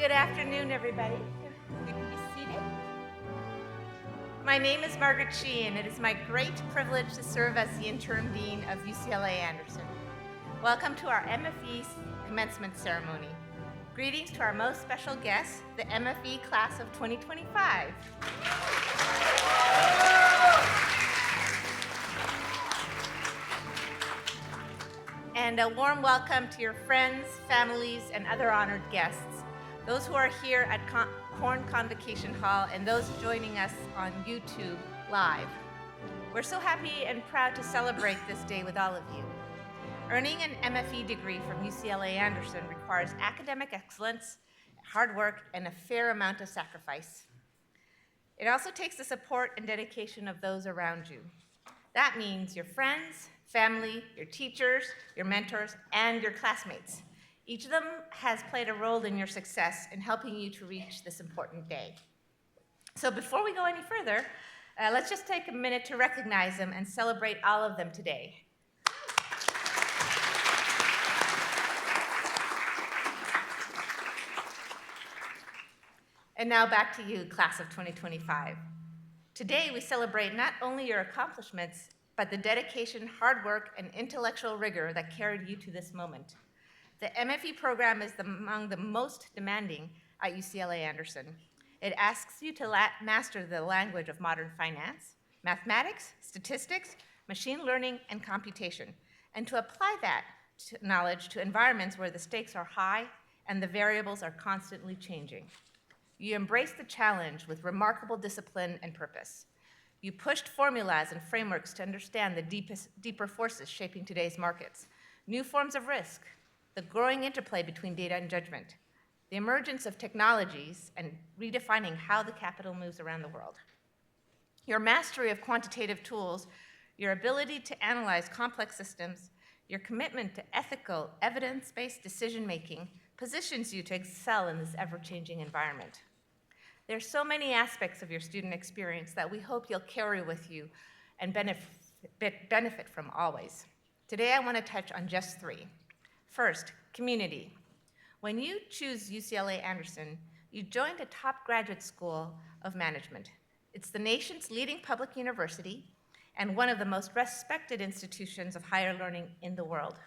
Good afternoon, everybody. You can be seated. My name is Margaret Shee, and it is my great privilege to serve as the interim dean of UCLA Anderson. Welcome to our MFE commencement ceremony. Greetings to our most special guests, the MFE class of 2025. And a warm welcome to your friends, families, and other honored guests, those who are here at Corn Convocation Hall and those joining us on YouTube live. We're so happy and proud to celebrate this day with all of you. Earning an MFE degree from UCLA Anderson requires academic excellence, hard work, and a fair amount of sacrifice. It also takes the support and dedication of those around you. That means your friends, family, your teachers, your mentors, and your classmates. Each of them has played a role in your success in helping you to reach this important day. So before we go any further, let's just take a minute to recognize them and celebrate all of them today. And now back to you, class of 2025. Today we celebrate not only your accomplishments, but the dedication, hard work, and intellectual rigor that carried you to this moment. The MFE program is among the most demanding at UCLA Anderson. It asks you to master the language of modern finance, mathematics, statistics, machine learning, and computation, and to apply that knowledge to environments where the stakes are high and the variables are constantly changing. You embrace the challenge with remarkable discipline and purpose. You pushed formulas and frameworks to understand the deeper forces shaping today's markets, new forms of risk, the growing interplay between data and judgment, the emergence of technologies, and redefining how the capital moves around the world. Your mastery of quantitative tools, your ability to analyze complex systems, your commitment to ethical, evidence-based decision-making positions you to excel in this ever-changing environment. There are so many aspects of your student experience that we hope you'll carry with you and benefit from always. Today, I want to touch on just three. First, community. When you choose UCLA Anderson, you joined a top graduate school of management. It's the nation's leading public university and one of the most respected institutions of higher learning in the world.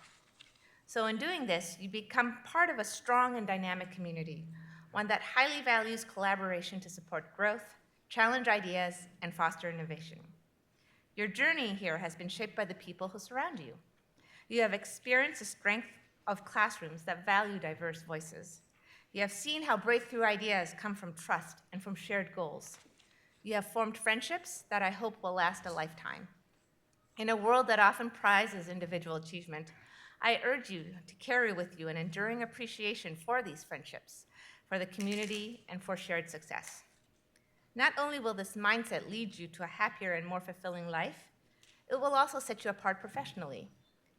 So in doing this, you become part of a strong and dynamic community, one that highly values collaboration to support growth, challenge ideas, and foster innovation. Your journey here has been shaped by the people who surround you. You have experienced the strength of classrooms that value diverse voices. You have seen how breakthrough ideas come from trust and from shared goals. You have formed friendships that I hope will last a lifetime. In a world that often prizes individual achievement, I urge you to carry with you an enduring appreciation for these friendships, for the community, and for shared success. Not only will this mindset lead you to a happier and more fulfilling life, it will also set you apart professionally.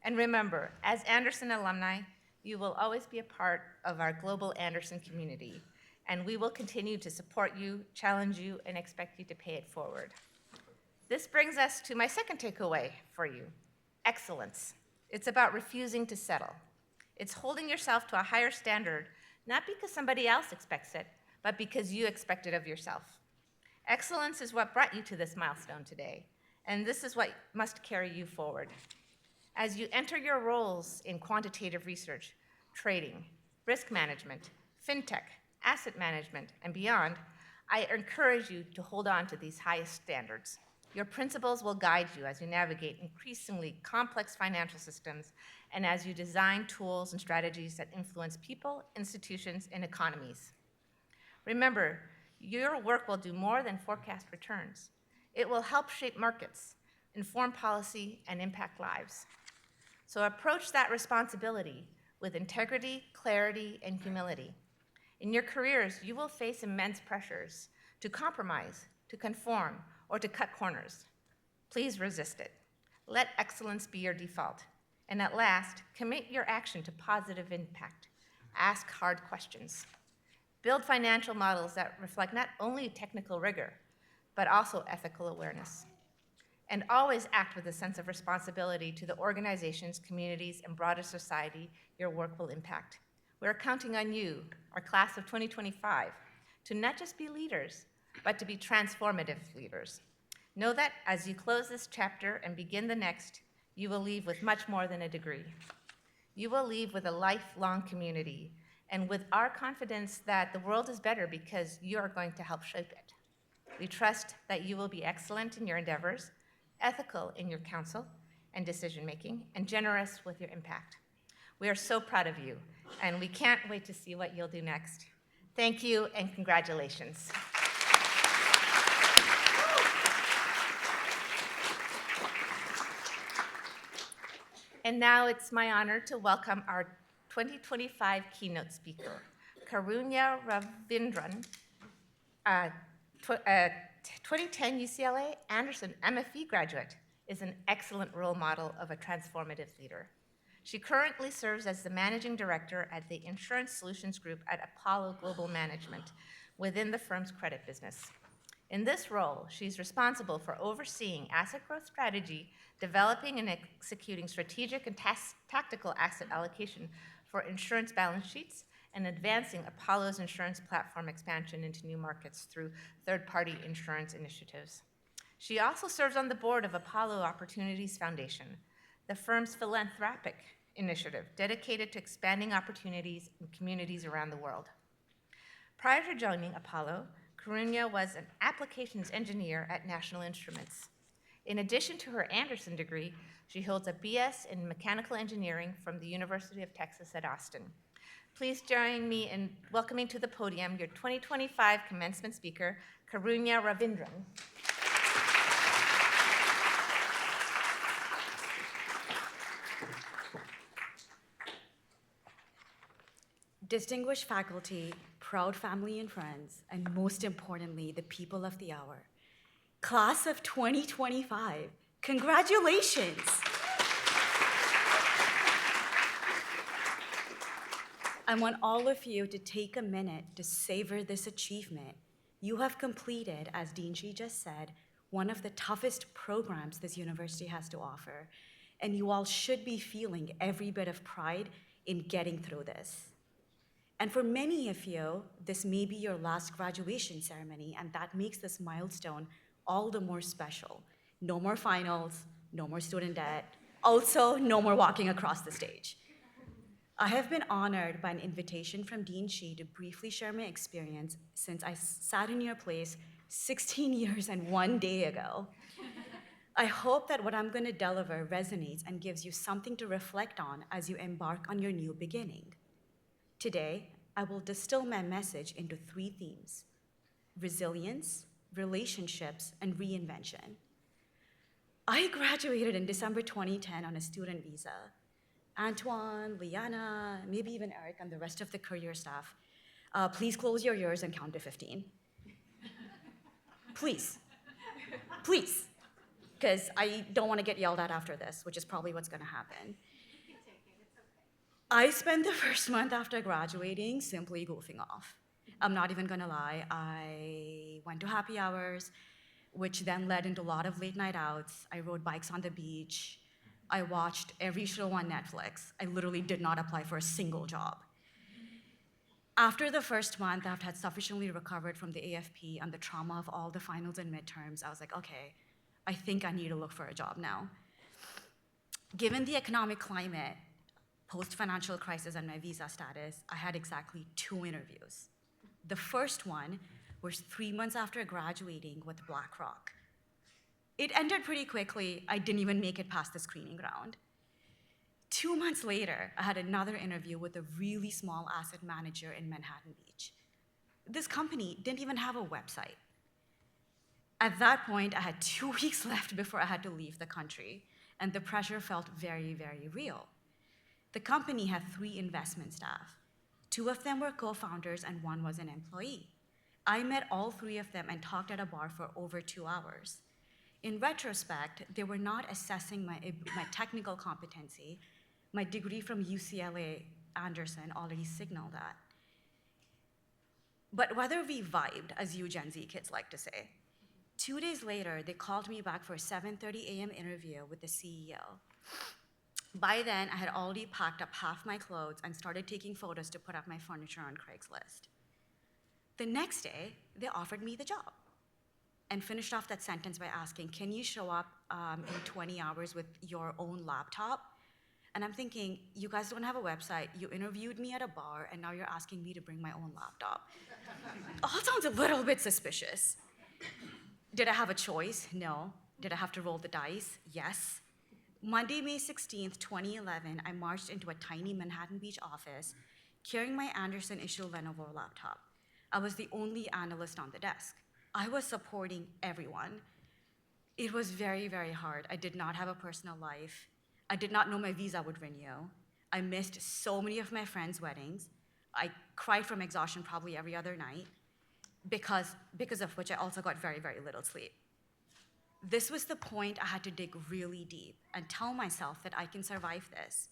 And remember, as Anderson alumni, you will always be a part of our global Anderson community, and we will continue to support you, challenge you, and expect you to pay it forward. This brings us to my second takeaway for you, excellence. It's about refusing to settle. It's holding yourself to a higher standard, not because somebody else expects it, but because you expect it of yourself. Excellence is what brought you to this milestone today, and this is what must carry you forward. As you enter your roles in quantitative research, trading, risk management, fintech, asset management, and beyond, I encourage you to hold on to these highest standards. Your principles will guide you as you navigate increasingly complex financial systems and as you design tools and strategies that influence people, institutions, and economies. Remember, your work will do more than forecast returns. It will help shape markets, inform policy, and impact lives. So approach that responsibility with integrity, clarity, and humility. In your careers, you will face immense pressures to compromise, to conform, or to cut corners. Please resist it. Let excellence be your default. And at last, commit your action to positive impact. Ask hard questions. Build financial models that reflect not only technical rigor, but also ethical awareness. And always act with a sense of responsibility to the organizations, communities, and broader society your work will impact. We're counting on you, our class of 2025, to not just be leaders, but to be transformative leaders. Know that as you close this chapter and begin the next, you will leave with much more than a degree. You will leave with a lifelong community and with our confidence that the world is better because you are going to help shape it. We trust that you will be excellent in your endeavors, ethical in your counsel and decision-making, and generous with your impact. We are so proud of you, and we can't wait to see what you'll do next. Thank you, and congratulations. And now it's my honor to welcome our 2025 keynote speaker, Karunya Ravindran, 2010 UCLA Anderson MFE graduate, is an excellent role model of a transformative leader. She currently serves as the managing director at the Insurance Solutions Group at Apollo Global Management within the firm's credit business. In this role, she's responsible for overseeing asset growth strategy, developing and executing strategic and tactical asset allocation for insurance balance sheets, and advancing Apollo's insurance platform expansion into new markets through third-party insurance initiatives. She also serves on the board of Apollo Opportunities Foundation, the firm's philanthropic initiative dedicated to expanding opportunities in communities around the world. Prior to joining Apollo, Karunya was an applications engineer at National Instruments. In addition to her Anderson degree, she holds a BS in mechanical engineering from the University of Texas at Austin. Please join me in welcoming to the podium your 2025 commencement speaker, Karunya Ravindran. Distinguished faculty, proud family and friends, and most importantly, the people of the hour. Class of 2025, congratulations! I want all of you to take a minute to savor this achievement. You have completed, as Dean Shi just said, one of the toughest programs this university has to offer, and you all should be feeling every bit of pride in getting through this. And for many of you, this may be your last graduation ceremony, and that makes this milestone all the more special. No more finals, no more student debt, also no more walking across the stage. I have been honored by an invitation from Dean Shi to briefly share my experience since I sat in your place 16 years and 1 day ago. I hope that what I'm going to deliver resonates and gives you something to reflect on as you embark on your new beginning. Today, I will distill my message into 3 themes: resilience, relationships, and reinvention. I graduated in December 2010 on a student visa. Antoine, Liana, maybe even Eric, and the rest of the career staff, please close your ears and count to 15. Please, please, because I don't want to get yelled at after this, which is probably what's going to happen. I spent the first month after graduating simply goofing off. I'm not even gonna lie, I went to happy hours, which then led into a lot of late night outs. I rode bikes on the beach. I watched every show on Netflix. I literally did not apply for a single job. After the first month, after I had sufficiently recovered from the AFP and the trauma of all the finals and midterms, I was like, okay, I think I need to look for a job now. Given the economic climate, post-financial crisis and my visa status, I had exactly 2 interviews. The first one was 3 months after graduating with BlackRock. It ended pretty quickly. I didn't even make it past the screening round. 2 months later, I had another interview with a really small asset manager in Manhattan Beach. This company didn't even have a website. At that point, I had 2 weeks left before I had to leave the country, and the pressure felt very, very real. The company had 3 investment staff. 2 of them were co-founders and 1 was an employee. I met all 3 of them and talked at a bar for over 2 hours. In retrospect, they were not assessing my technical competency. My degree from UCLA Anderson already signaled that. But whether we vibed, as you Gen Z kids like to say, 2 days later, they called me back for a 7:30 a.m. interview with the CEO. By then, I had already packed up half my clothes and started taking photos to put up my furniture on Craigslist. The next day, they offered me the job and finished off that sentence by asking, can you show up in 20 hours with your own laptop? And I'm thinking, you guys don't have a website, you interviewed me at a bar, and now you're asking me to bring my own laptop. All sounds a little bit suspicious. Did I have a choice? No. Did I have to roll the dice? Yes. Monday, May 16th, 2011, I marched into a tiny Manhattan Beach office carrying my Anderson issue Lenovo laptop. I was the only analyst on the desk. I was supporting everyone. It was very, very hard. I did not have a personal life. I did not know my visa would renew. I missed so many of my friends' weddings. I cried from exhaustion probably every other night, because of which I also got very, very little sleep. This was the point I had to dig really deep and tell myself that I can survive this.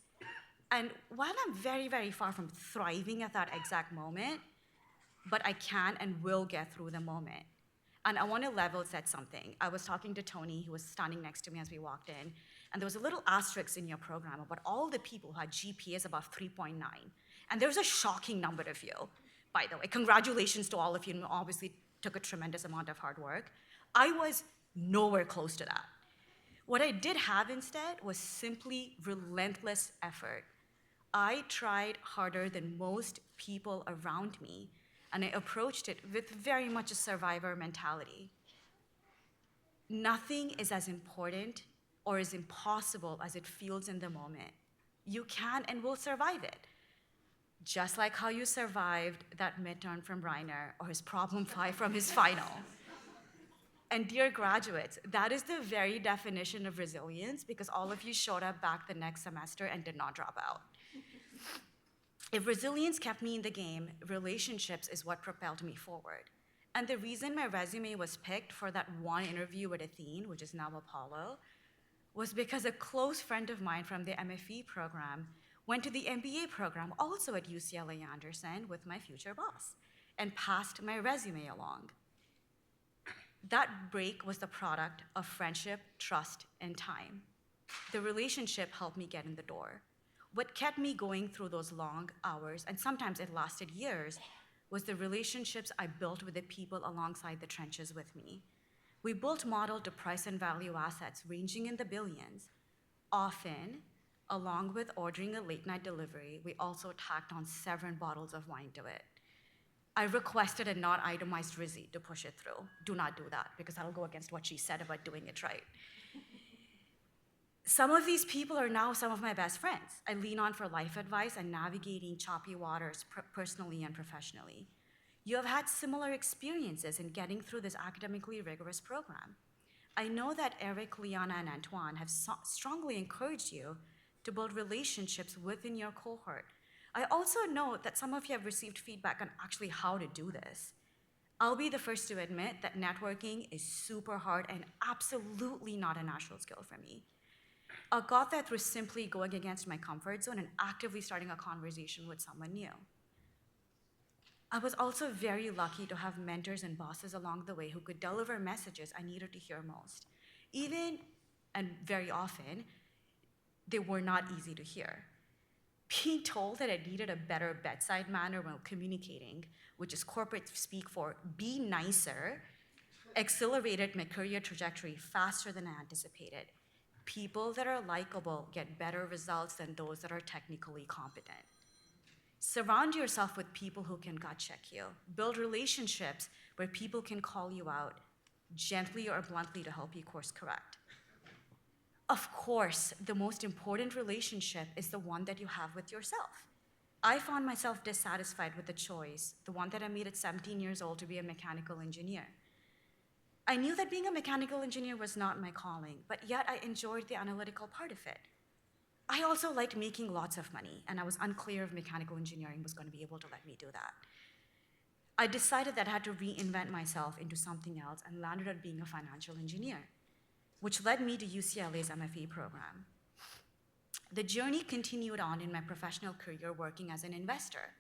And while I'm very, very far from thriving at that exact moment, but I can and will get through the moment. And I want to level set something. I was talking to Tony, who was standing next to me as we walked in, and there was a little asterisk in your program about all the people who had GPAs above 3.9. And there's a shocking number of you, by the way. Congratulations to all of you, and obviously took a tremendous amount of hard work. I was nowhere close to that. What I did have instead was simply relentless effort. I tried harder than most people around me, and I approached it with very much a survivor mentality. Nothing is as important or as impossible as it feels in the moment. You can and will survive it. Just like how you survived that midterm from Reiner or his problem 5 from his final. And dear graduates, that is the very definition of resilience, because all of you showed up back the next semester and did not drop out. If resilience kept me in the game, relationships is what propelled me forward. And the reason my resume was picked for that one interview with Athene, which is now Apollo, was because a close friend of mine from the MFE program went to the MBA program, also at UCLA Anderson, with my future boss, and passed my resume along. That break was the product of friendship, trust, and time. The relationship helped me get in the door. What kept me going through those long hours, and sometimes it lasted years, was the relationships I built with the people alongside the trenches with me. We built model to price and value assets ranging in the billions. Often, along with ordering a late night delivery, we also tacked on 7 bottles of wine to it. I requested a not itemized receipt to push it through. Do not do that, because that'll go against what she said about doing it right. Some of these people are now some of my best friends I lean on for life advice and navigating choppy waters personally and professionally. You have had similar experiences in getting through this academically rigorous program. I know that Eric, Liana, and Antoine have strongly encouraged you to build relationships within your cohort. I also know that some of you have received feedback on actually how to do this. I'll be the first to admit that networking is super hard and absolutely not a natural skill for me. I got that through simply going against my comfort zone and actively starting a conversation with someone new. I was also very lucky to have mentors and bosses along the way who could deliver messages I needed to hear most. Even, and very often, they were not easy to hear. Being told that I needed a better bedside manner while communicating, which is corporate speak for be nicer, accelerated my career trajectory faster than I anticipated. People that are likable get better results than those that are technically competent. Surround yourself with people who can gut check you. Build relationships where people can call you out gently or bluntly to help you course correct. Of course, the most important relationship is the one that you have with yourself. I found myself dissatisfied with the choice, the one that I made at 17 years old to be a mechanical engineer. I knew that being a mechanical engineer was not my calling, but yet I enjoyed the analytical part of it. I also liked making lots of money, and I was unclear if mechanical engineering was going to be able to let me do that. I decided that I had to reinvent myself into something else and landed on being a financial engineer, which led me to UCLA's MFE program. The journey continued on in my professional career working as an investor.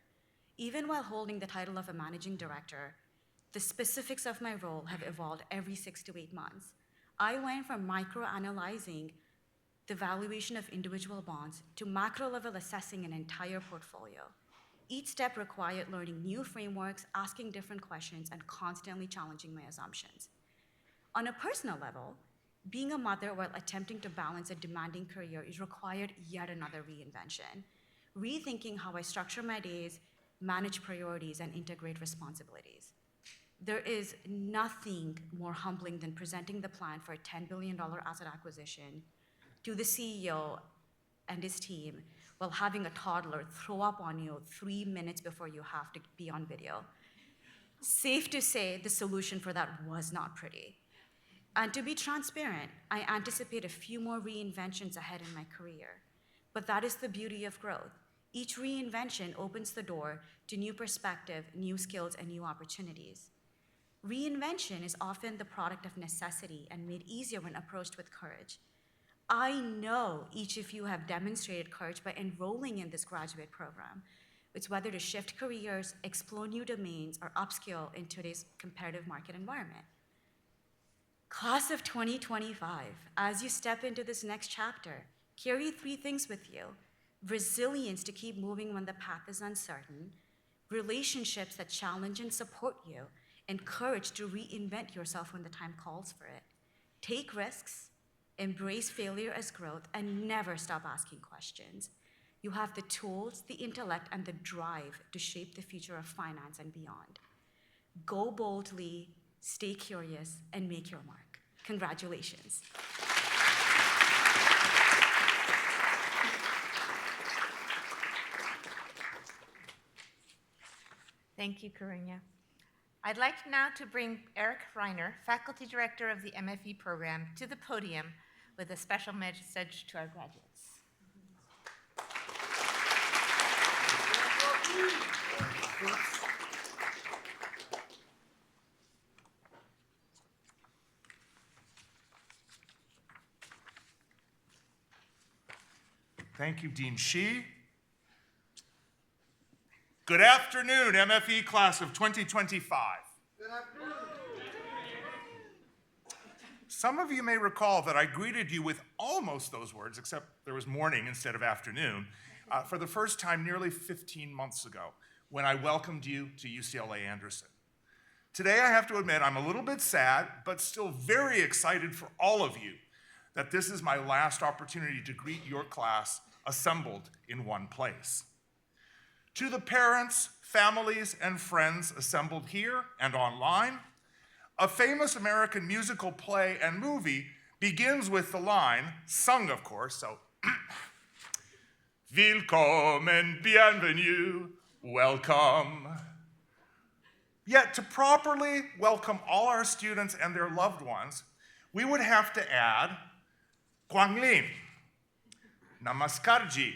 Even while holding the title of a managing director, the specifics of my role have evolved every 6 to 8 months. I went from micro-analyzing the valuation of individual bonds, to macro-level assessing an entire portfolio. Each step required learning new frameworks, asking different questions, and constantly challenging my assumptions. On a personal level, being a mother while attempting to balance a demanding career is required yet another reinvention, rethinking how I structure my days, manage priorities, and integrate responsibilities. There is nothing more humbling than presenting the plan for a $10 billion asset acquisition to the CEO and his team while having a toddler throw up on you 3 minutes before you have to be on video. Safe to say, the solution for that was not pretty. And to be transparent, I anticipate a few more reinventions ahead in my career. But that is the beauty of growth. Each reinvention opens the door to new perspective, new skills, and new opportunities. Reinvention is often the product of necessity and made easier when approached with courage. I know each of you have demonstrated courage by enrolling in this graduate program. It's whether to shift careers, explore new domains, or upskill in today's competitive market environment. Class of 2025, as you step into this next chapter, carry 3 things with you: resilience to keep moving when the path is uncertain, relationships that challenge and support you, and courage to reinvent yourself when the time calls for it. Take risks, embrace failure as growth, and never stop asking questions. You have the tools, the intellect, and the drive to shape the future of finance and beyond. Go boldly, stay curious, and make your mark. Congratulations. Thank you, Karunya. I'd like now to bring Eric Reiner, Faculty Director of the MFE program, to the podium with a special message to our graduates. Thank you, Dean Shi. Good afternoon, MFE class of 2025. Good afternoon. Some of you may recall that I greeted you with almost those words, except there was morning instead of afternoon, for the first time nearly 15 months ago, when I welcomed you to UCLA Anderson. Today, I have to admit, I'm a little bit sad, but still very excited for all of you that this is my last opportunity to greet your class assembled in one place. To the parents, families, and friends assembled here and online, a famous American musical play and movie begins with the line, sung of course, so Willkommen, bienvenue, welcome. Yet to properly welcome all our students and their loved ones, we would have to add Guanglin, Namaskarji,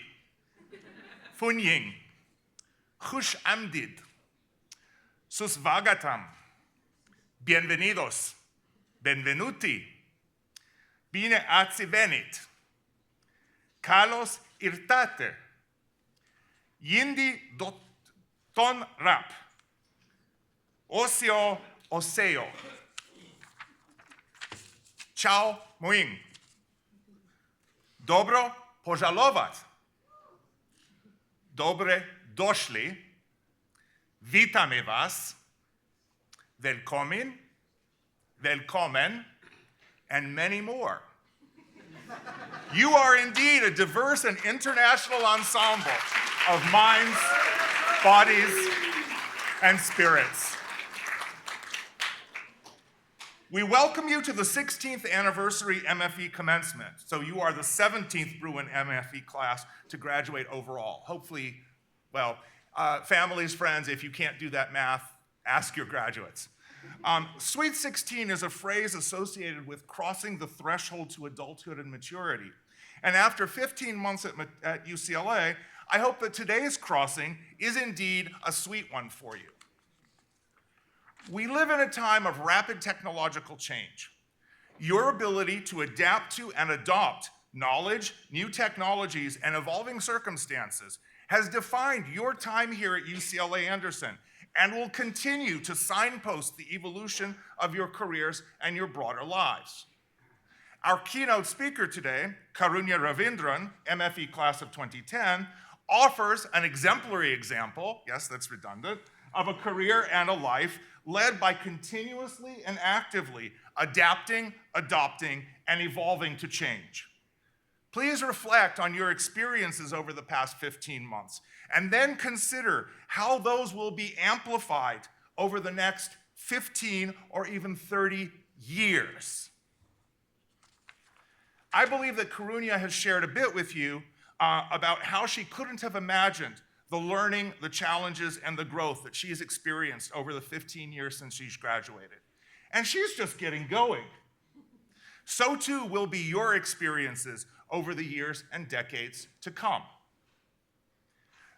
Funying, Khush Amdid, Susvagatam, Bienvenidos, Benvenuti, Bine ați venit, Kalos irtate, Yindi ton rap, Osio oseo, Ciao moing, Dobro požalovat, Dobre došli, Vitame vas, Velkomin, Velkommen, and many more. You are indeed a diverse and international ensemble of minds, bodies, and spirits. We welcome you to the 16th anniversary MFE Commencement. So you are the 17th Bruin MFE class to graduate overall. Hopefully, well, families, friends, if you can't do that math, ask your graduates. Sweet 16 is a phrase associated with crossing the threshold to adulthood and maturity. And after 15 months at UCLA, I hope that today's crossing is indeed a sweet one for you. We live in a time of rapid technological change. Your ability to adapt to and adopt knowledge, new technologies, and evolving circumstances has defined your time here at UCLA Anderson and will continue to signpost the evolution of your careers and your broader lives. Our keynote speaker today, Karunya Ravindran, MFE class of 2010, offers an exemplary example, yes, that's redundant, of a career and a life led by continuously and actively adapting, adopting, and evolving to change. Please reflect on your experiences over the past 15 months, and then consider how those will be amplified over the next 15 or even 30 years. I believe that Karunya has shared a bit with you about how she couldn't have imagined the learning, the challenges, and the growth that she's experienced over the 15 years since she's graduated. And she's just getting going. So too will be your experiences over the years and decades to come.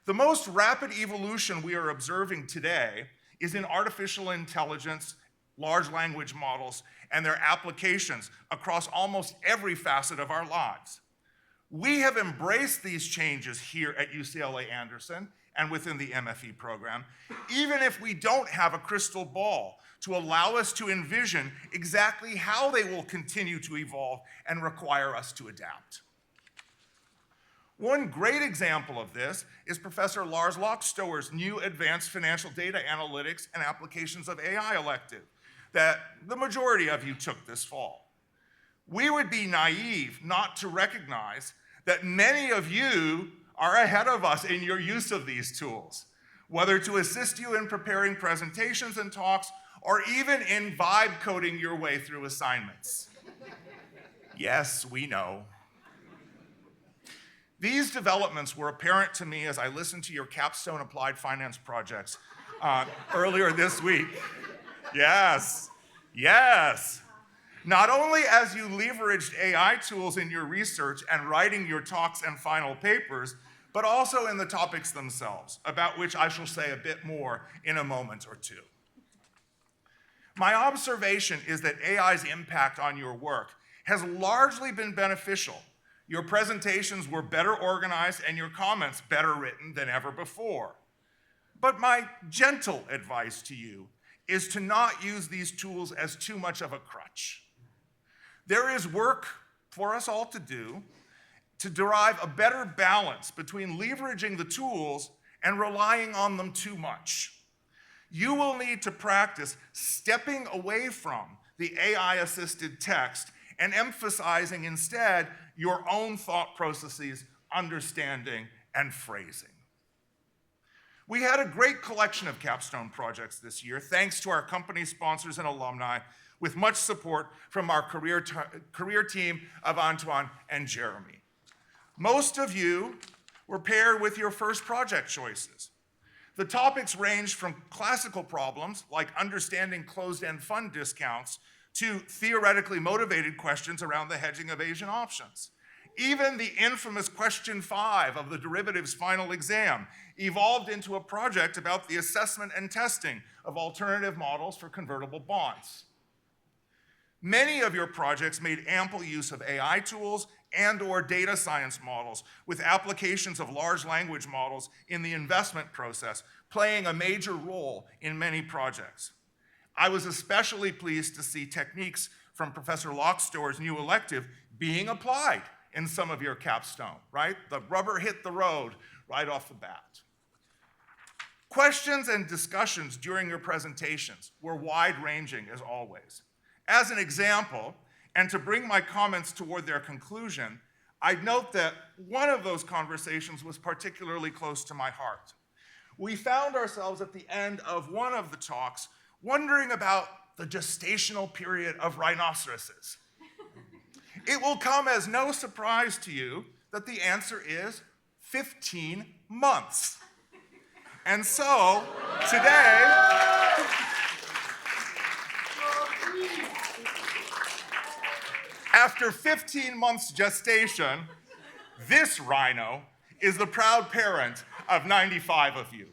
The most rapid evolution we are observing today is in artificial intelligence, large language models, and their applications across almost every facet of our lives. We have embraced these changes here at UCLA Anderson and within the MFE program, even if we don't have a crystal ball to allow us to envision exactly how they will continue to evolve and require us to adapt. One great example of this is Professor Lars Lochstoer's new Advanced Financial Data Analytics and Applications of AI elective that the majority of you took this fall. We would be naive not to recognize that many of you are ahead of us in your use of these tools, whether to assist you in preparing presentations and talks, or even in vibe coding your way through assignments. Yes, we know. These developments were apparent to me as I listened to your capstone applied finance projects earlier this week. Yes, yes. Not only as you leveraged AI tools in your research and writing your talks and final papers, but also in the topics themselves, about which I shall say a bit more in a moment or two. My observation is that AI's impact on your work has largely been beneficial. Your presentations were better organized and your comments better written than ever before. But my gentle advice to you is to not use these tools as too much of a crutch. There is work for us all to do to derive a better balance between leveraging the tools and relying on them too much. You will need to practice stepping away from the AI-assisted text and emphasizing instead your own thought processes, understanding, and phrasing. We had a great collection of capstone projects this year, thanks to our company sponsors and alumni, with much support from our career team of Antoine and Jeremy. Most of you were paired with your first project choices. The topics ranged from classical problems, like understanding closed-end fund discounts, to theoretically motivated questions around the hedging of Asian options. Even the infamous question 5 of the derivatives final exam evolved into a project about the assessment and testing of alternative models for convertible bonds. Many of your projects made ample use of AI tools and/or data science models, with applications of large language models in the investment process playing a major role in many projects. I was especially pleased to see techniques from Professor Lochstoer's new elective being applied in some of your capstone, right? The rubber hit the road right off the bat. Questions and discussions during your presentations were wide-ranging as always. As an example, and to bring my comments toward their conclusion, I'd note that one of those conversations was particularly close to my heart. We found ourselves at the end of one of the talks wondering about the gestational period of rhinoceroses. It will come as no surprise to you that the answer is 15 months. And so, today, after 15 months gestation, this rhino is the proud parent of 95 of you.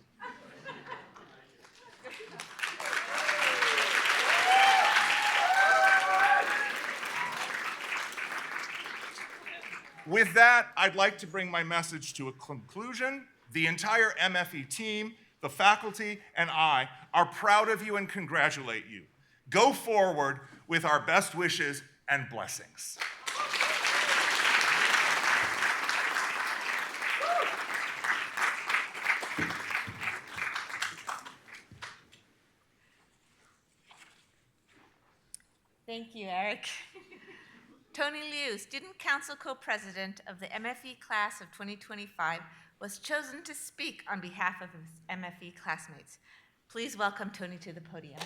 With that, I'd like to bring my message to a conclusion. The entire MFE team, the faculty, and I are proud of you and congratulate you. Go forward with our best wishes and blessings. Thank you, Eric. Tony Liu, Student Council Co-President of the MFE Class of 2025, was chosen to speak on behalf of his MFE classmates. Please welcome Tony to the podium.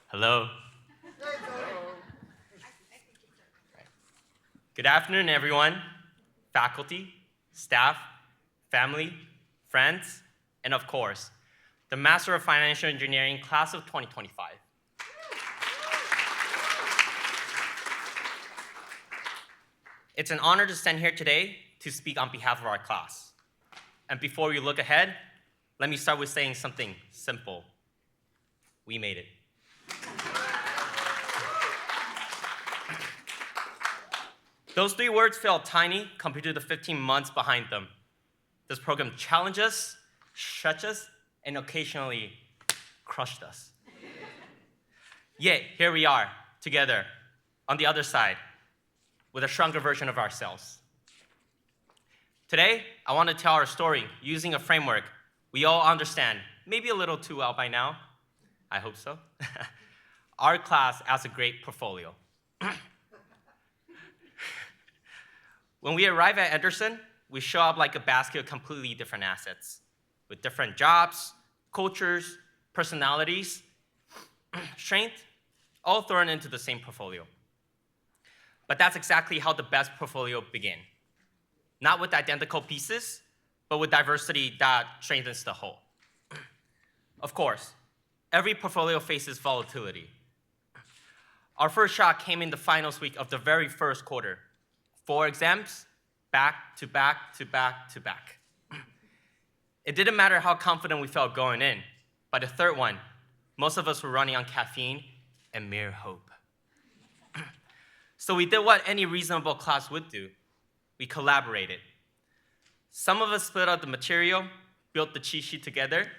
Hello. Good afternoon, everyone, faculty, staff, family, friends, and of course, the Master of Financial Engineering class of 2025. It's an honor to stand here today to speak on behalf of our class. And before we look ahead, let me start with saying something simple. We made it. Those 3 words felt tiny compared to the 15 months behind them. This program challenged us, stretched us, and occasionally crushed us. Yet, here we are, together, on the other side, with a stronger version of ourselves. Today, I want to tell our story using a framework we all understand, maybe a little too well by now. I hope so. Our class as a great portfolio. When we arrive at Anderson, we show up like a basket of completely different assets, with different jobs, cultures, personalities, strength, all thrown into the same portfolio. But that's exactly how the best portfolio begin. Not with identical pieces, but with diversity that strengthens the whole. Of course, every portfolio faces volatility. Our first shock came in the finals week of the very first quarter. 4 exams, back to back to back to back. It didn't matter how confident we felt going in. By the third one, most of us were running on caffeine and mere hope. So we did what any reasonable class would do. We collaborated. Some of us split out the material, built the cheat sheet together,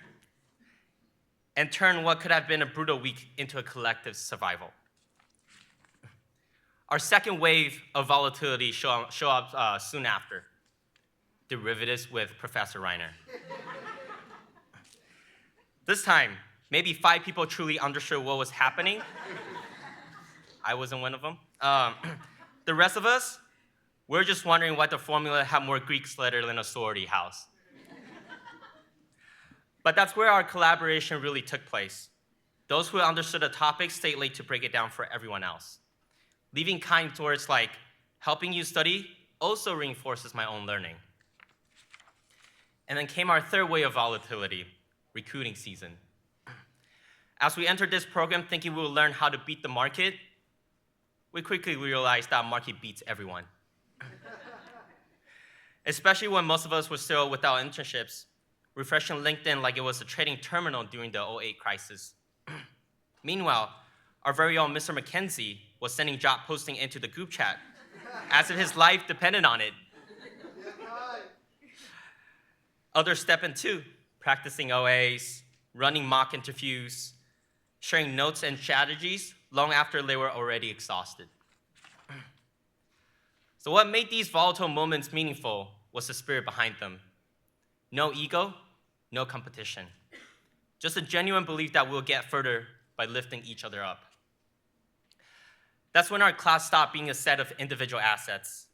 and turned what could have been a brutal week into a collective survival. Our second wave of volatility show up soon after. Derivatives with Professor Reiner. This time, maybe 5 people truly understood what was happening. I wasn't one of them. The rest of us, we're just wondering why the formula had more Greek letters than a sorority house. But that's where our collaboration really took place. Those who understood the topic stayed late to break it down for everyone else. Leaving kind words like, helping you study also reinforces my own learning. And then came our third wave of volatility, recruiting season. As we entered this program thinking we would learn how to beat the market, we quickly realized that market beats everyone. Especially when most of us were still without internships, refreshing LinkedIn like it was a trading terminal during the 2008 crisis. Meanwhile, our very own Mr. McKenzie was sending job posting into the group chat as if his life depended on it. Others step in too, practicing OAs, running mock interviews, sharing notes and strategies long after they were already exhausted. So what made these volatile moments meaningful was the spirit behind them. No ego, no competition. Just a genuine belief that we'll get further by lifting each other up. That's when our class stopped being a set of individual assets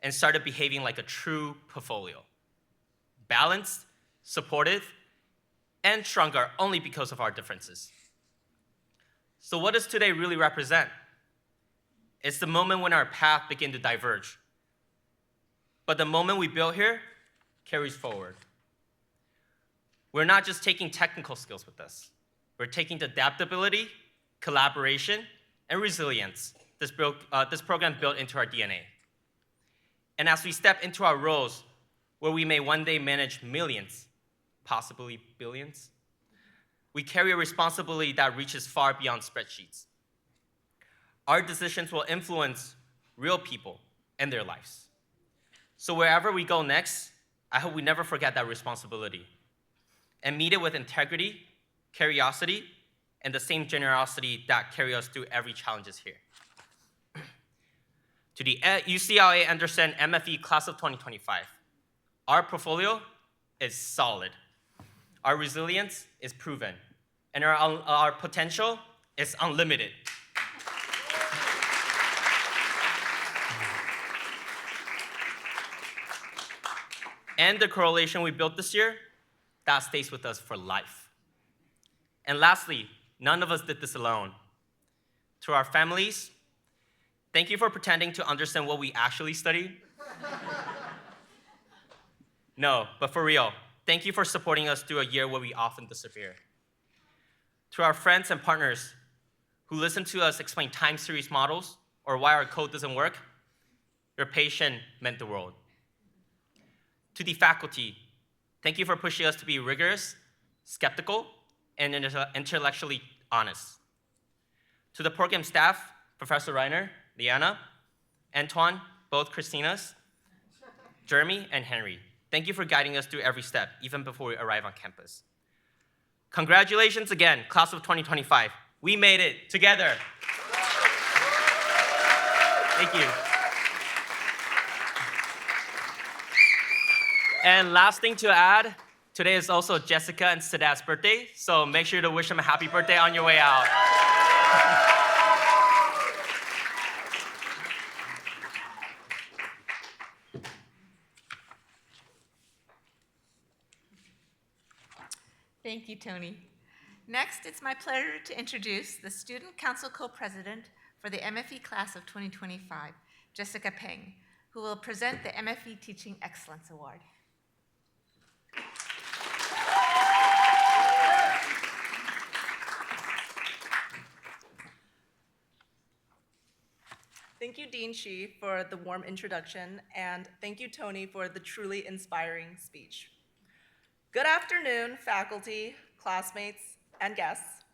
and started behaving like a true portfolio. Balanced, supportive, and stronger only because of our differences. So what does today really represent? It's the moment when our path begin to diverge. But the moment we build here carries forward. We're not just taking technical skills with us. We're taking the adaptability, collaboration, and resilience this program built into our DNA. And as we step into our roles where we may one day manage millions, possibly billions, we carry a responsibility that reaches far beyond spreadsheets. Our decisions will influence real people and their lives. So wherever we go next, I hope we never forget that responsibility and meet it with integrity, curiosity, and the same generosity that carry us through every challenge here. to the UCLA Anderson MFE Class of 2025. Our portfolio is solid. Our resilience is proven, and our potential is unlimited. And the correlation we built this year, that stays with us for life. And lastly, none of us did this alone. To our families, thank you for pretending to understand what we actually study. No, but for real, thank you for supporting us through a year where we often disappear. To our friends and partners who listen to us explain time series models or why our code doesn't work, your patience meant the world. To the faculty, thank you for pushing us to be rigorous, skeptical, and intellectually honest. To the program staff, Professor Reiner, Liana, Antoine, both Christinas, Jeremy, and Henry, thank you for guiding us through every step, even before we arrive on campus. Congratulations again, Class of 2025. We made it together. Thank you. And last thing to add, today is also Jessica and Siddharth's birthday, so make sure to wish them a happy birthday on your way out. Thank you, Tony. Next, it's my pleasure to introduce the Student Council Co-President for the MFE Class of 2025, Jessica Peng, who will present the MFE Teaching Excellence Award. Thank you, Dean Shi, for the warm introduction, and thank you, Tony, for the truly inspiring speech. Good afternoon, faculty, classmates, and guests.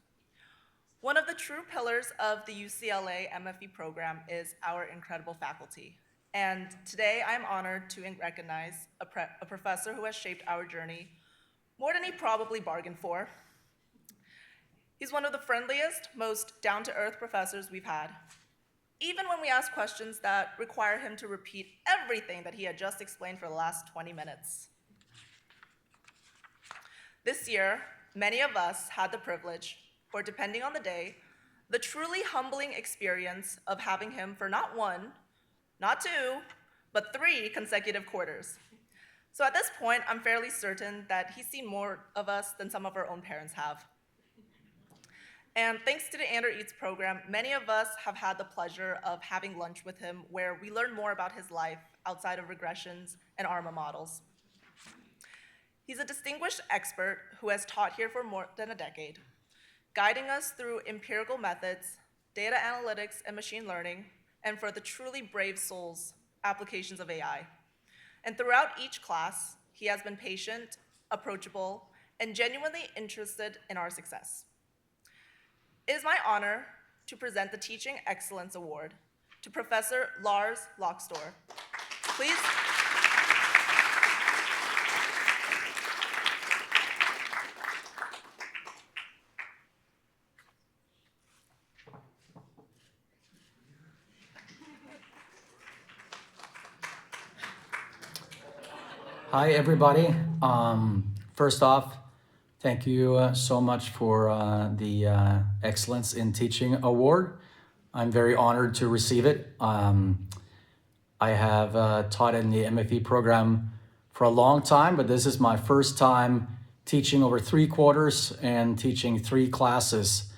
One of the true pillars of the UCLA MFE program is our incredible faculty. And today I'm honored to recognize a professor who has shaped our journey more than he probably bargained for. He's one of the friendliest, most down-to-earth professors we've had. Even when we ask questions that require him to repeat everything that he had just explained for the last 20 minutes. This year, many of us had the privilege, or depending on the day, the truly humbling experience of having him for not one, not two, but 3 consecutive quarters. So at this point, I'm fairly certain that he's seen more of us than some of our own parents have. And thanks to the Ander Eats program, many of us have had the pleasure of having lunch with him where we learn more about his life outside of regressions and ARMA models. He's a distinguished expert who has taught here for more than a decade, guiding us through empirical methods, data analytics and machine learning, and for the truly brave souls, applications of AI. And throughout each class, he has been patient, approachable, and genuinely interested in our success. It is my honor to present the Teaching Excellence Award to Professor Lars Lochstoer. Please. Hi, everybody. First off, thank you so much for the Excellence in Teaching Award. I'm very honored to receive it. I have taught in the MFE program for a long time, but this is my first time teaching over 3 quarters and teaching 3 classes.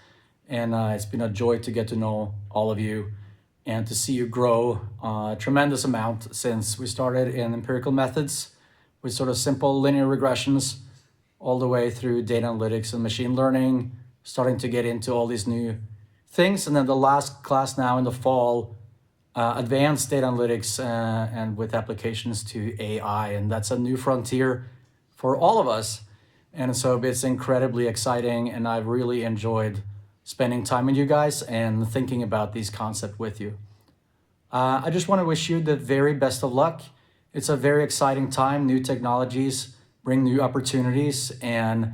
And it's been a joy to get to know all of you and to see you grow a tremendous amount since we started in empirical methods with sort of simple linear regressions all the way through data analytics and machine learning, starting to get into all these new things. And then the last class now in the fall, advanced data analytics and with applications to AI. And that's a new frontier for all of us. And so it's incredibly exciting. And I've really enjoyed spending time with you guys and thinking about these concepts with you. I just want to wish you the very best of luck. It's a very exciting time. New technologies bring new opportunities, and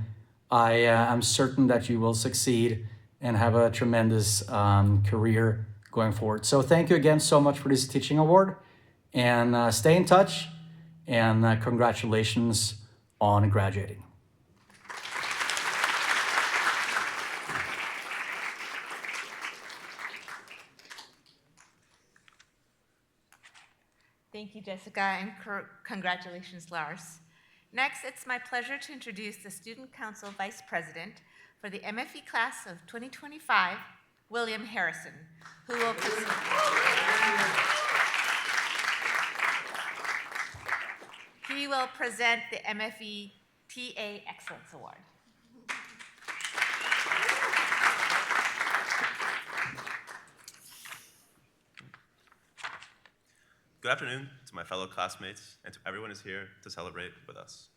I am certain that you will succeed and have a tremendous career going forward. So thank you again so much for this teaching award, and stay in touch, and congratulations on graduating. Thank you, Jessica, and congratulations, Lars. Next, it's my pleasure to introduce the Student Council Vice President for the MFE class of 2025, William Harrison, who will present the MFE TA Excellence Award. Good afternoon to my fellow classmates and to everyone who's here to celebrate with us.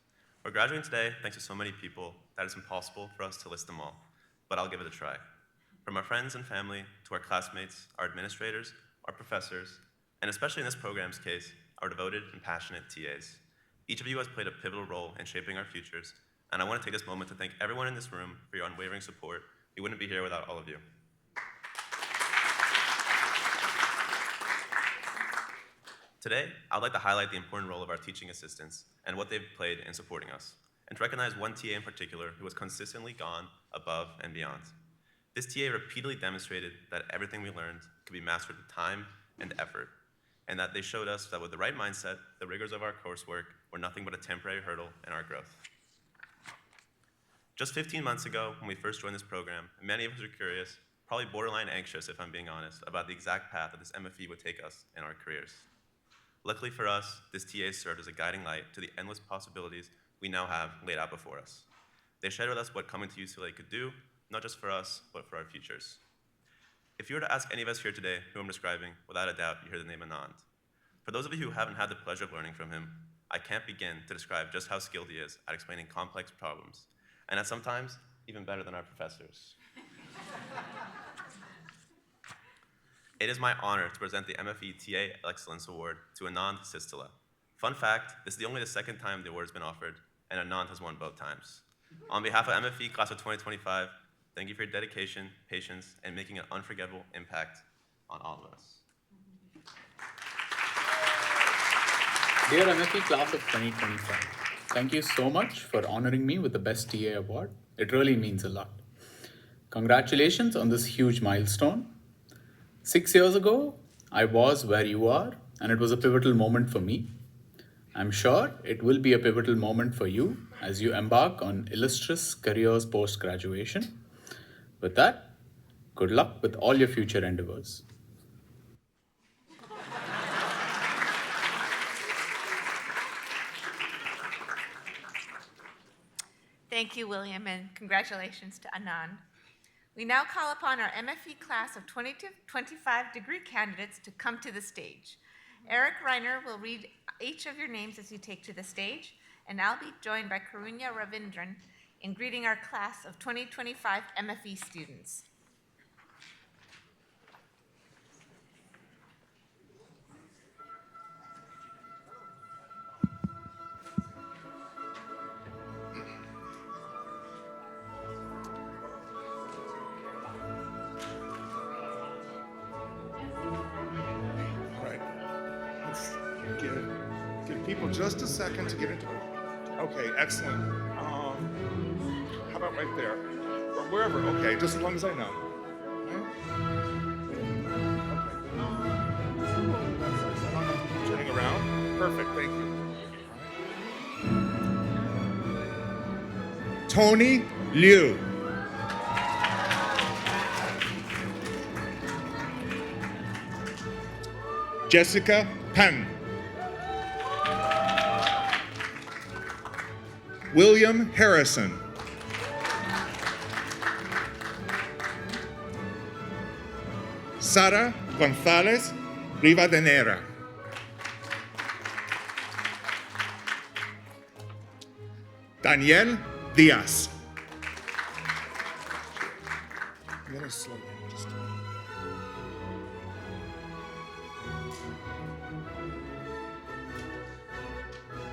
We're graduating today thanks to so many people that it's impossible for us to list them all, but I'll give it a try. From our friends and family to our classmates, our administrators, our professors, and especially in this program's case, our devoted and passionate TAs. Each of you has played a pivotal role in shaping our futures, and I want to take this moment to thank everyone in this room for your unwavering support. We wouldn't be here without all of you. Today, I'd like to highlight the important role of our teaching assistants and what they've played in supporting us, and to recognize one TA in particular who has consistently gone above and beyond. This TA repeatedly demonstrated that everything we learned could be mastered with time and effort, and that they showed us that with the right mindset, the rigors of our coursework were nothing but a temporary hurdle in our growth. Just 15 months ago, when we first joined this program, many of us were curious, probably borderline anxious if I'm being honest, about the exact path that this MFE would take us in our careers. Luckily for us, this TA served as a guiding light to the endless possibilities we now have laid out before us. They shared with us what coming to UCLA could do, not just for us, but for our futures. If you were to ask any of us here today who I'm describing, without a doubt, you hear the name Anand. For those of you who haven't had the pleasure of learning from him, I can't begin to describe just how skilled he is at explaining complex problems, and at sometimes even better than our professors. It is my honor to present the MFE TA Excellence Award to Anand Systla. Fun fact, this is only the second time the award has been offered, and Anand has won both times. On behalf of MFE Class of 2025, thank you for your dedication, patience, and making an unforgettable impact on all of us. Dear MFE Class of 2025, thank you so much for honoring me with the Best TA Award. It really means a lot. Congratulations on this huge milestone. 6 years ago, I was where you are, and it was a pivotal moment for me. I'm sure it will be a pivotal moment for you as you embark on illustrious careers post-graduation. With that, good luck with all your future endeavors. Thank you, William, and congratulations to Anand. We now call upon our MFE class of 2025 degree candidates to come to the stage. Eric Reiner will read each of your names as you take to the stage, and I'll be joined by Karunya Ravindran in greeting our class of 2025 MFE students. Give people just a second to get into it. Okay, excellent. How about right there? Or wherever, okay, just as long as I know. Okay. Turning around. Perfect, thank you. Tony Liu. Jessica Peng. William Harrison. Sara Gonzalez Rivadeneira. Daniel Diaz. I'm gonna slow down just a minute.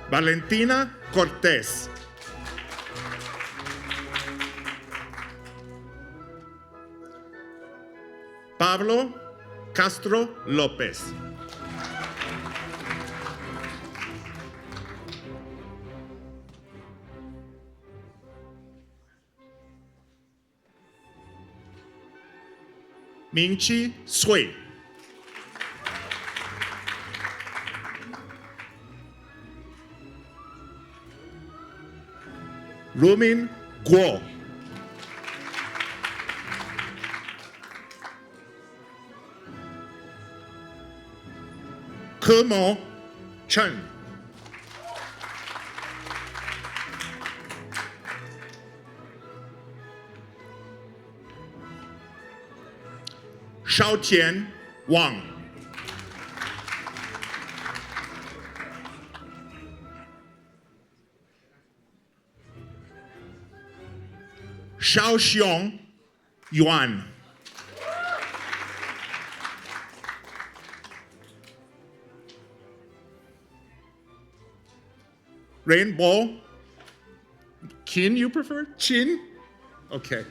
Valentina Cortez. Pablo Castro Lopez. Mingqi Sui. Rumin Guo. Kemo Chen. Shaotian Wang. Shaoxiong Yuan. Rainbow. Qin, you prefer? Qin? Okay.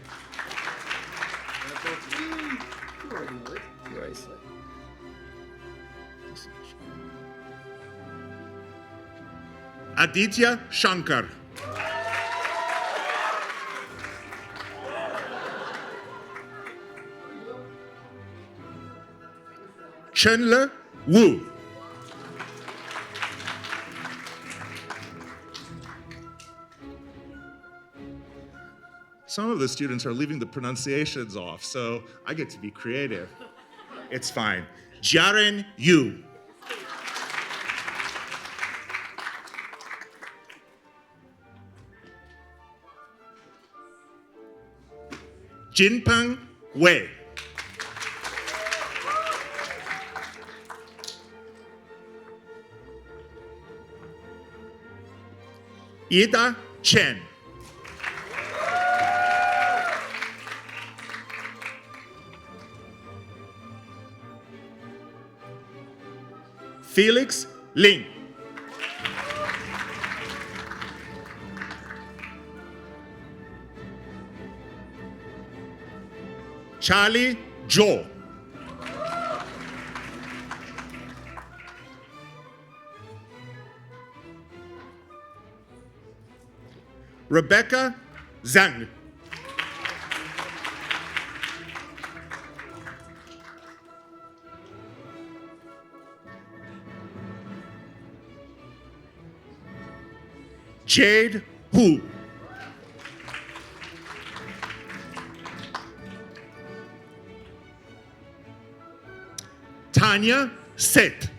Aditya Shankar. Chenle Wu. Some of the students are leaving the pronunciations off, so I get to be creative. It's fine. Jiaren Yu. Jinpeng Wei. Ida Chen. Felix Ling. Charlie Zhou. Rebecca Zhang. Jade Hu. Tanya Seth.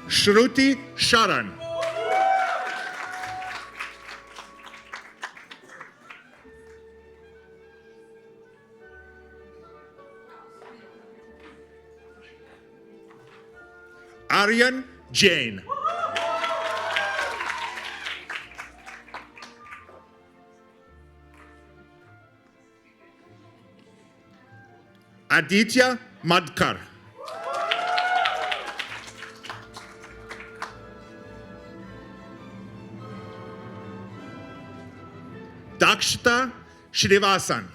Shruti Sharan. Aryan Jain. Aditya Madkar. Dakshita Srivasan.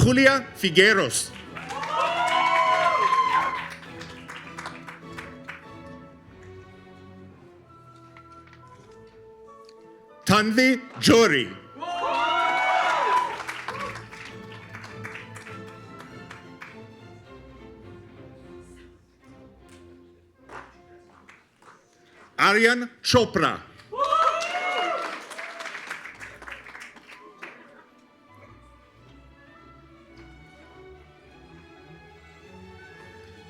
Julia Figueros. Tanvi Jori. Aryan Chopra.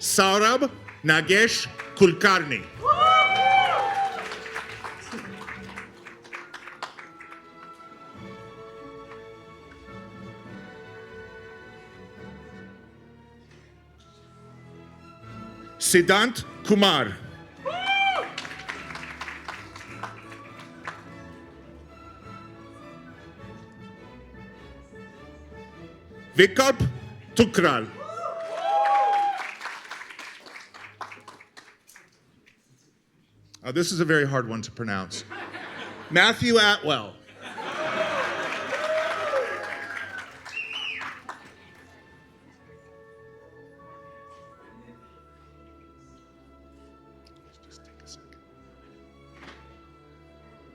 Saurabh Nagesh Kulkarni. Siddhant Kumar. Vikop Tukral. This is a very hard one to pronounce. Matthew Atwell.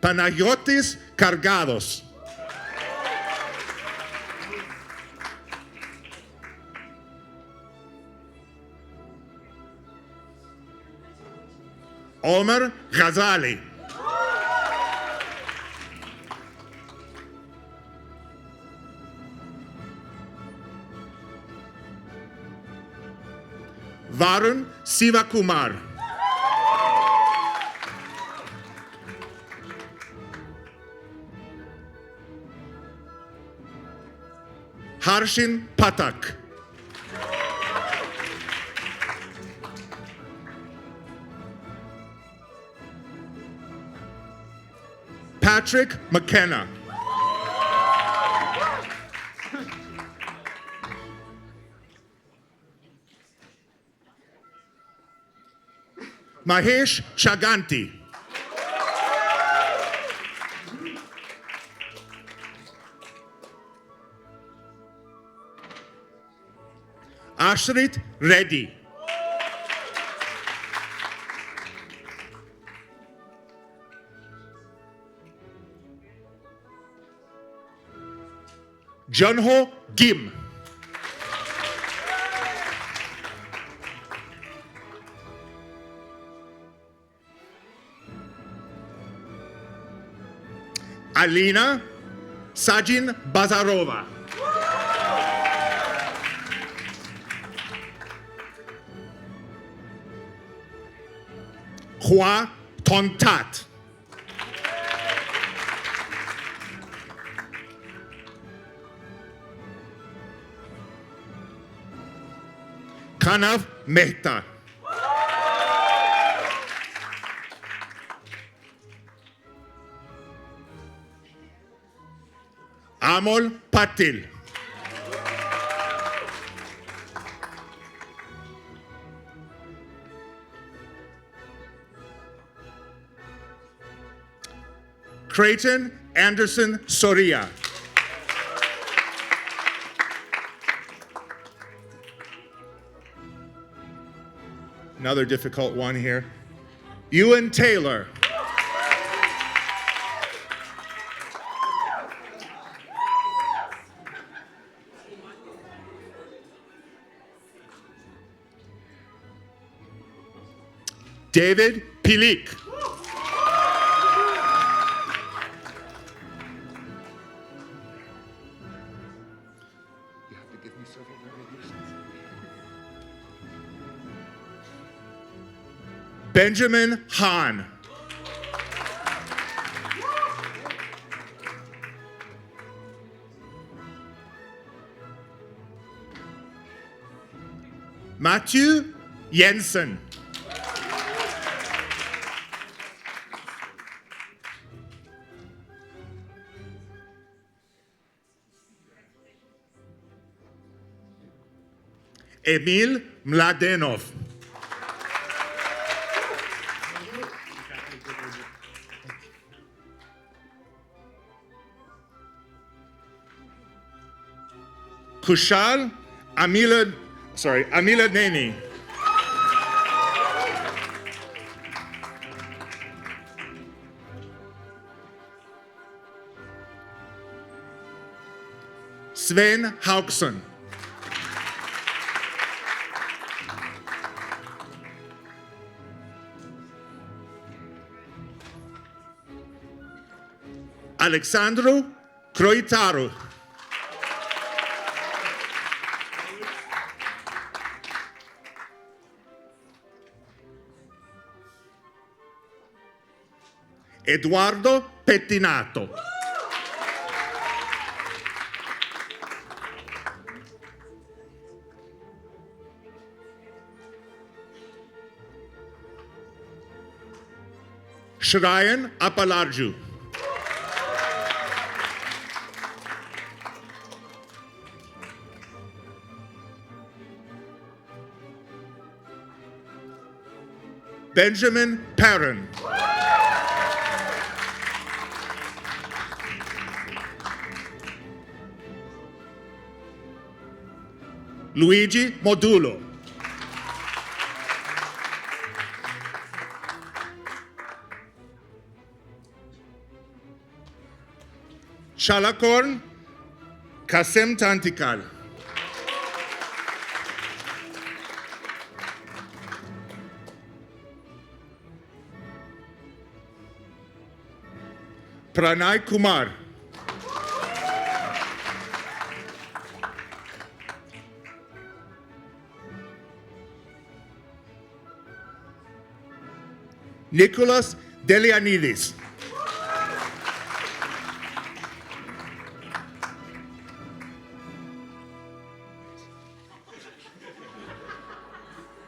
Panagiotis Kargados. Omer Ghazali. Varun Sivakumar. Harshin Patak. Patrick McKenna. Mahesh Chaganti. Ashrit Reddy. Junho Kim. Alina Sajin Bazarova. Hua Tontat. Kanav Mehta. Amol Patil. Creighton Anderson Soria. Another difficult one here. Ewan Taylor. David Pilik. You have to give me several variations. Benjamin Hahn. Matthew Jensen. Emil Mladenov. Kushal Amila Neni. Sven Haukson. Alexandru Croitaru. Eduardo Pettinato. Shrayan Apalarju. Benjamin Perrin. Luigi Modulo. Shalakorn Kasem Tantikal. Pranay Kumar. Nicholas Delianidis.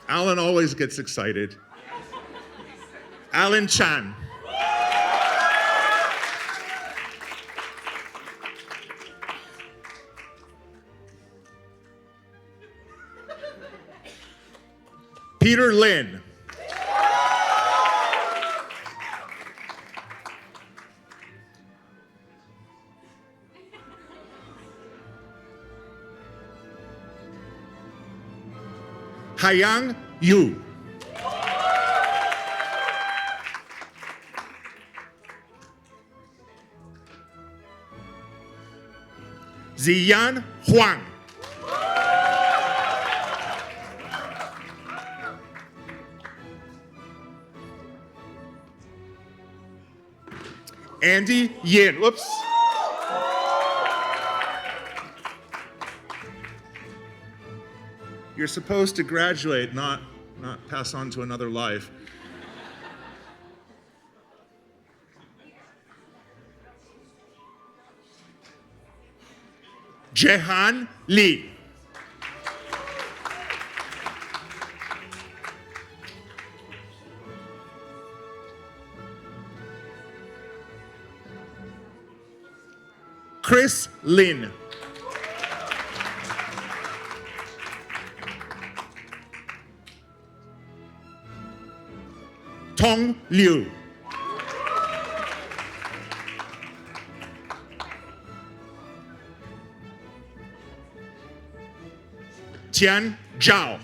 Alan always gets excited. Alan Chan. Peter Lin. Hayang Yu. Ziyan Huang. Andy Yin. Whoops. You're supposed to graduate, not pass on to another life. Jehan Lee. Chris Lin. Tony Liu. Tian Zhao.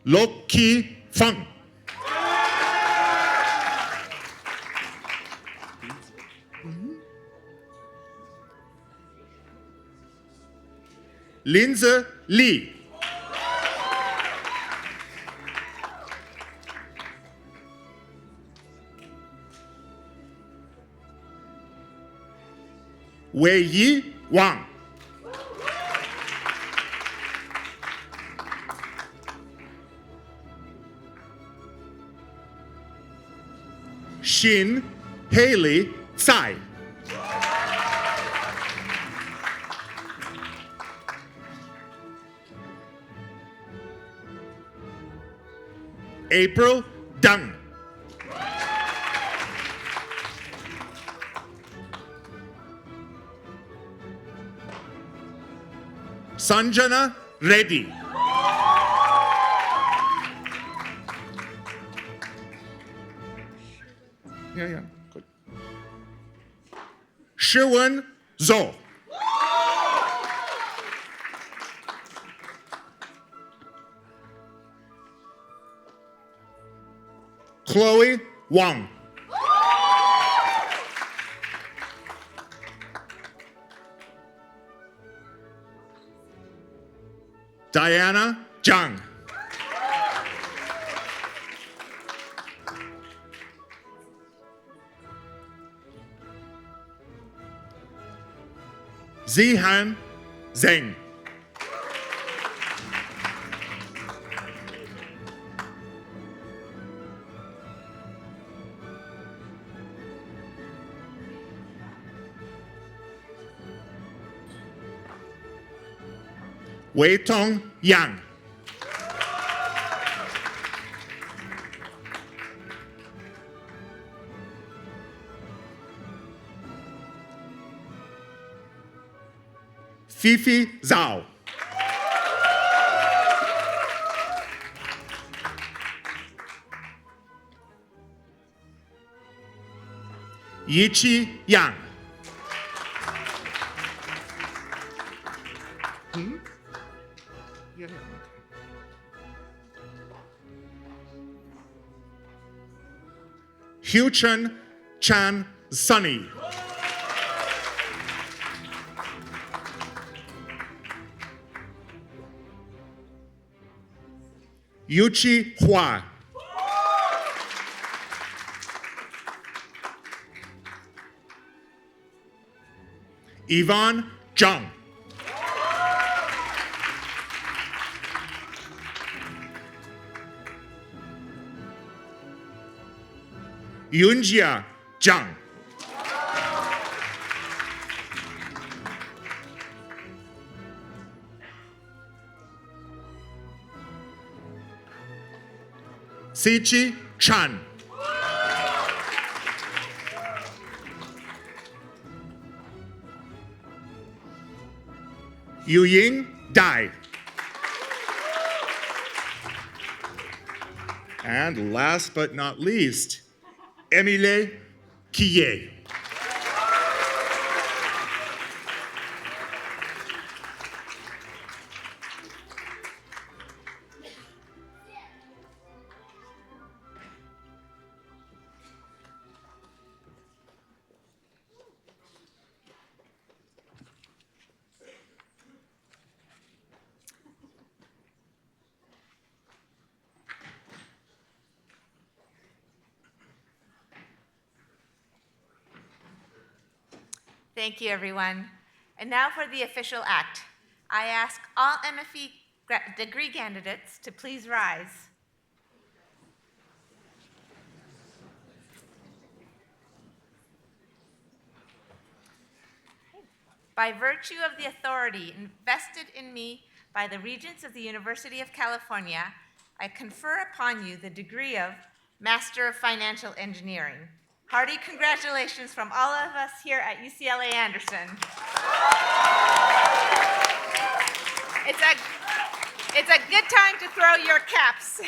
Loki Feng. Linze Li. Wei Yi Wang. Xin Haley Tsai. April Deng. Sanjana Reddy. Yeah, good. Shiwen Zhou. Chloe Wang. Diana Zhang. Zihan Zheng. Wei Tong Yang. Fifi Zhao. Yiqi Yang. Huchen Chan Sunny. Yuchi Hua. Yvonne Zhang. Yunjia Zhang. Sichi Chan. Yuying Dai. And last but not least, Emile Quillet. Thank you, everyone. And now for the official act. I ask all MFE degree candidates to please rise. By virtue of the authority invested in me by the Regents of the University of California, I confer upon you the degree of Master of Financial Engineering. Hearty congratulations from all of us here at UCLA Anderson. It's a good time to throw your caps.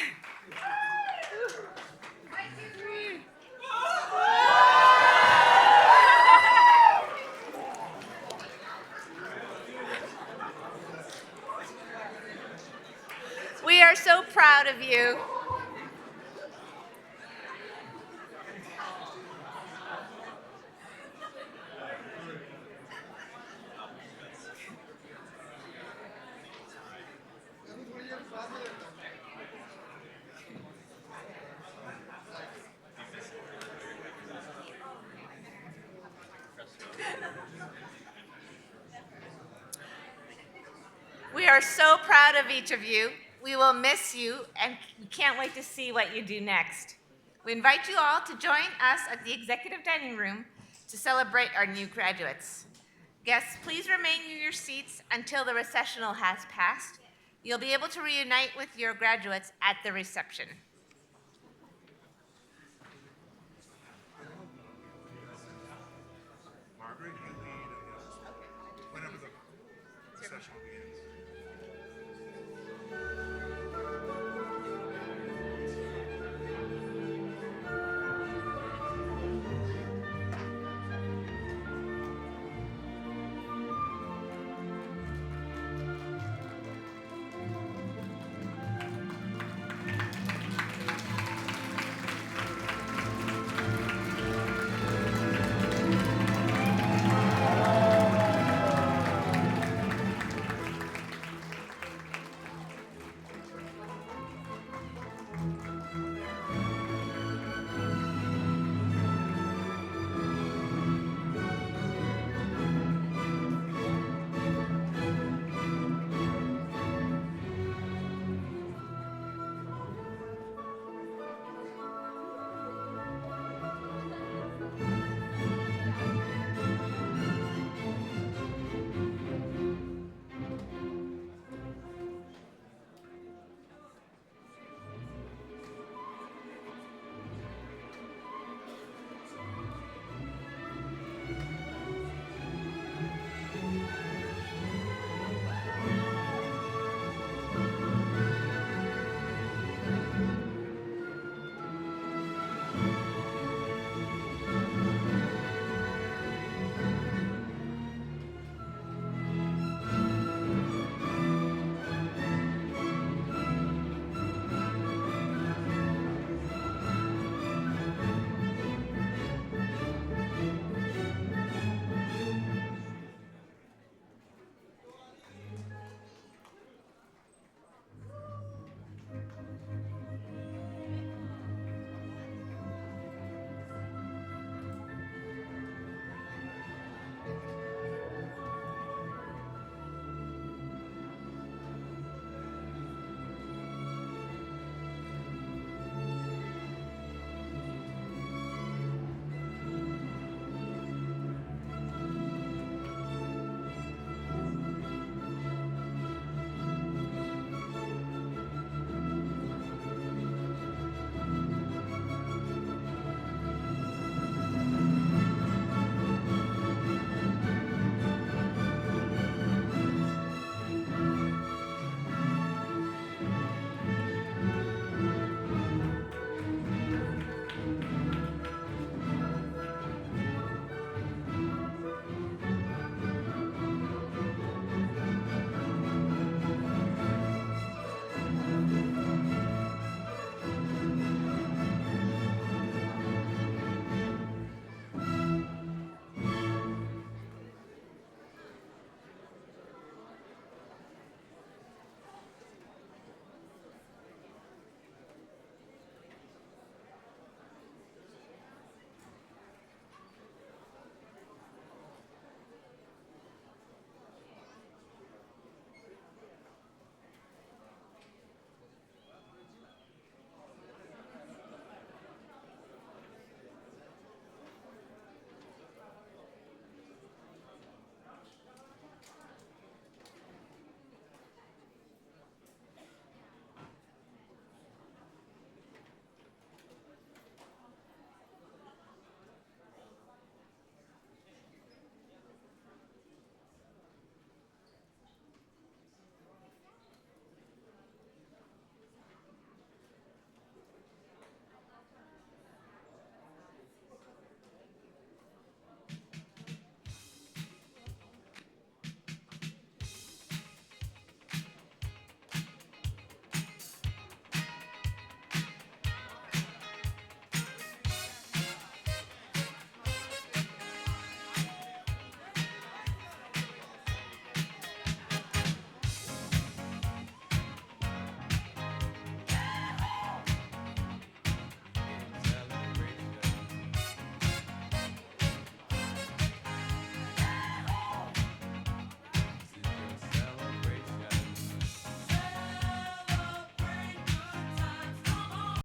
We are so proud of you. We are so proud of each of you. We will miss you and we can't wait to see what you do next. We invite you all to join us at the executive dining room to celebrate our new graduates. Guests, please remain in your seats until the recessional has passed. You'll be able to reunite with your graduates at the reception. Margaret, you lead whenever the session begins.